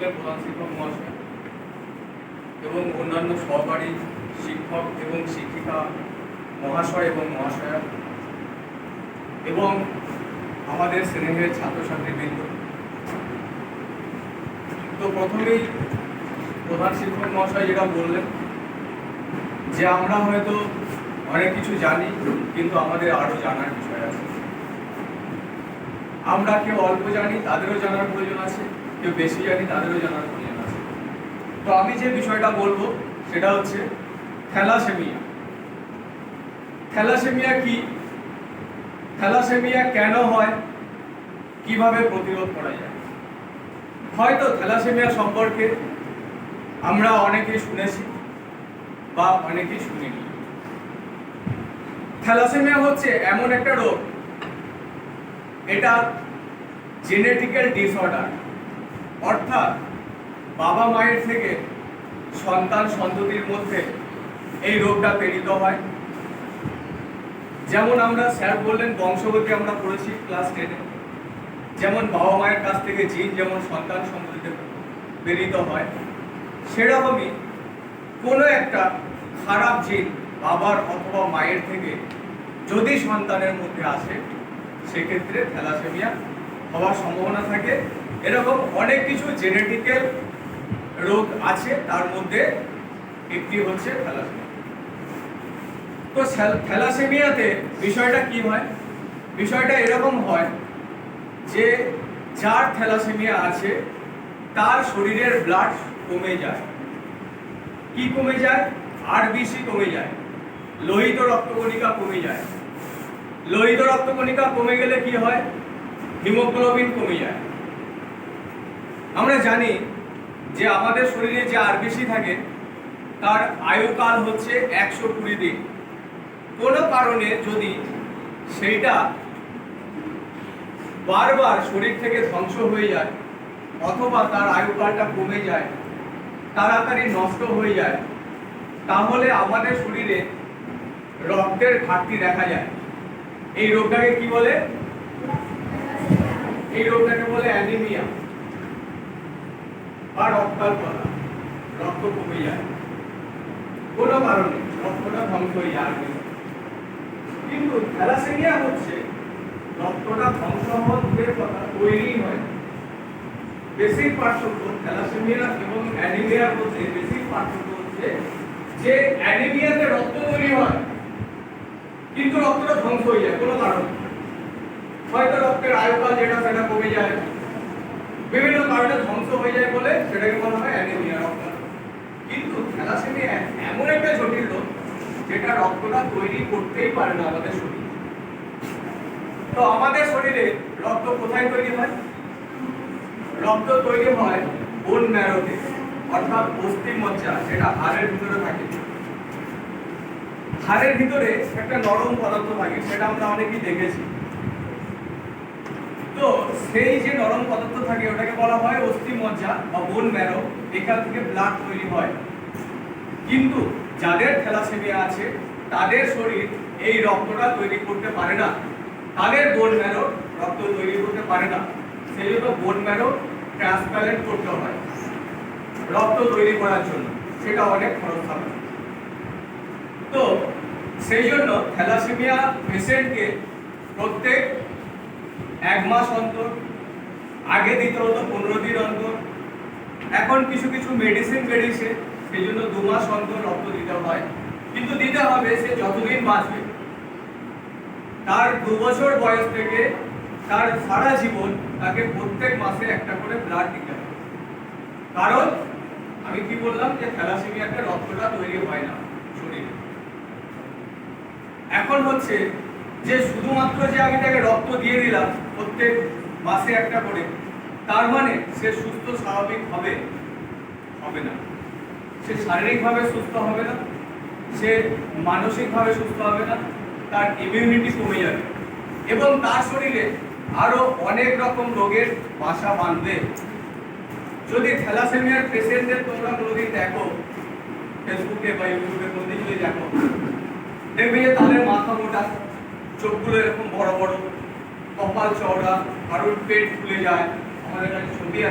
স্কুলের প্রধান শিক্ষক মহাশয় এবং অন্যান্য সহকারী শিক্ষক এবং শিক্ষিকা মহাশয় এবং মহাশয়া এবং আমাদের স্নেহের ছাত্রছাত্রীবৃন্দ, তো প্রথমেই প্রধান শিক্ষক মহাশয় যেটা বললেন যে আমরা হয়তো অনেক কিছু জানি, কিন্তু আমাদের আরো জানার বিষয় আছে। আমরা কেউ অল্প জানি, তাদেরও জানার প্রয়োজন আছে, কেউ বেশি জানি, তাদেরও জানার প্রয়োজন আছে। তো আমি যে বিষয়টা বলবো সেটা হচ্ছে থ্যালাসেমিয়া। থ্যালাসেমিয়া কি, থ্যালাসেমিয়া কেন হয়, কিভাবে প্রতিরোধ করা যায়। হয়তো থ্যালাসেমিয়া সম্পর্কে আমরা অনেকেই শুনেছি বা অনেকেই শুনিনি। থ্যালাসেমিয়া হচ্ছে এমন একটা রোগ, এটা জেনেটিক্যাল ডিসঅর্ডার, অর্থাৎ বাবা মায়ের থেকে সন্তান সন্ততির মধ্যে এই রোগটা প্রেরিত হয়। যেমন আমরা স্যার বললেন বংশগতি আমরা পড়েছি ক্লাস 10-এ, যেমন বাবা মায়ের কাছ থেকে জিন যেমন সন্তান সন্ততিতে প্রেরিত হয়, সেরকমই কোনো একটা খারাপ জিন বাবার অথবা মায়ের থেকে যদি সন্তানের মধ্যে আসে, সেক্ষেত্রে থ্যালাসেমিয়া হওয়ার সম্ভাবনা থাকে। এরকম অনেক কিছু জেনেটিক্যাল রোগ আছে, তার মধ্যে একটি হচ্ছে থ্যালাসেমিয়া। তো থ্যালাসেমিয়াতে বিষয়টা কি হয়, বিষয়টা এরকম হয় যে যার থ্যালাসেমিয়া আছে তার শরীরের ব্লাড কমে যায়। কি কমে যায়? আরবিসি কমে যায়, লোহিত রক্তকণিকা কমে যায়। লোহিত রক্তকণিকা কমে গেলে কি হয়? হিমোগ্লোবিন কমে যায়। আমরা জানি যে আমাদের শরীরে যে আরবিসি থাকে তার আয়ুকাল হচ্ছে 120 দিন। কোনো কারণে যদি সেইটা বারবার শরীর থেকে ধ্বংস হয়ে যায় অথবা তার আয়ুকালটা কমে যায়, তাড়াতাড়ি নষ্ট হয়ে যায়, তাহলে আমাদের শরীরে রক্তের ঘাটতি দেখা যায়। এই রোগটাকে কি বলে? এই রোগটাকে বলে অ্যানিমিয়া বা রক্তাল্পতা। রক্ত কমে যায় কোনো কারণে, রক্তটা ধ্বংস হয়ে যায়। কিন্তু থ্যালাসেমিয়া হচ্ছে রক্তটা ধ্বংস হওয়ার দূরের কথা, তৈরি হয়। বেসিক পার্থক্য থ্যালাসেমিয়া এবং অ্যানিমিয়ার মধ্যে বেসিক পার্থক্য হচ্ছে যে অ্যানিমিয়াতে রক্ত তৈরি হয় কিন্তু রক্তটা ধ্বংস হয়ে যায় কোনো কারণে। হয়তো রক্তের আয়ুকাল যেটা সেটা কমে যায়, বিভিন্ন কারণে ধ্বংস হয়ে যায় বলে সেটাকে বলা হয় অ্যানিমিয়া, রক্ত। কিন্তু থ্যালাসেমিয়া এমন একটা জটিল রোগ যেটা রক্তটা তৈরি করতেই পারে না আমাদের শরীরে। তো আমাদের শরীরে রক্ত কোথায় তৈরি হয়? রক্ত তৈরি হয় বোন ম্যারোতে, অর্থাৎ অস্থি মজ্জা, যেটা হাড়ের ভিতরে থাকে। হাড়ের ভিতরে একটা নরম পদার্থ থাকে, সেটা আমরা অনেকেই দেখেছি। তো সেই যে নরম পদার্থ থাকে ওটাকে বলা হয় অস্থি মজ্জা বা বোন ম্যারো। এখান থেকে ব্লাড তৈরি হয়। কিন্তু যাদের থ্যালাসেমিয়া আছে তাদের শরীর এই রক্তটা তৈরি করতে পারে না, তাদের বোন ম্যারো রক্ত তৈরি করতে পারে না। সেই জন্য বোন ম্যারো ট্রান্সপ্ল্যান্ট করতে হয় রক্ত তৈরি করার জন্য, সেটা অনেক খরচ হবে। তো সেই জন্য থ্যালাসেমিয়া পেশেন্টকে প্রত্যেক 1 মাস অন্তর, আগে দিতে হতো 15 দিন অন্তর, এখন কিছু কিছু মেডিসিন বেরিয়েছে সেই জন্য 2 মাস অন্তর রক্ত দিতে হয়। কিন্তু দিতে হবে সে যতদিন বাঁচবে। তার 2 বছর বয়স থেকে তার সারা জীবন তাকে প্রত্যেক মাসে একটা করে ব্লাড দিতে হবে। কারণ আমি কি বললাম যে থ্যালাসেমিয়াতে রক্তটা তৈরি হয় না শরীরে। এখন হচ্ছে যে শুধুমাত্র যে আমি তাকে রক্ত দিয়ে দিলাম প্রত্যেক মাসে একটা করে, তার মানে সে সুস্থ স্বাভাবিক হবে? হবে না। সে শারীরিকভাবে সুস্থ হবে না, সে মানসিকভাবে সুস্থ হবে না, তার ইমিউনিটি কমে যাবে এবং তার শরীরে আরো অনেক রকম রোগের বাসা বাঁধবে। যদি থ্যালাসেমিয়ার পেশেন্টদের তোমরা কোনোদিন দেখো ফেসবুকে বা ইউটিউবে, কোনোদিন যদি দেখো, দেখবে যে তাদের মাথা মোটা, চোখগুলো এরকম বড় বড়, কপাল চওড়া, কারোর পেট ফুলে যায়। আমাদের কাছে ছবি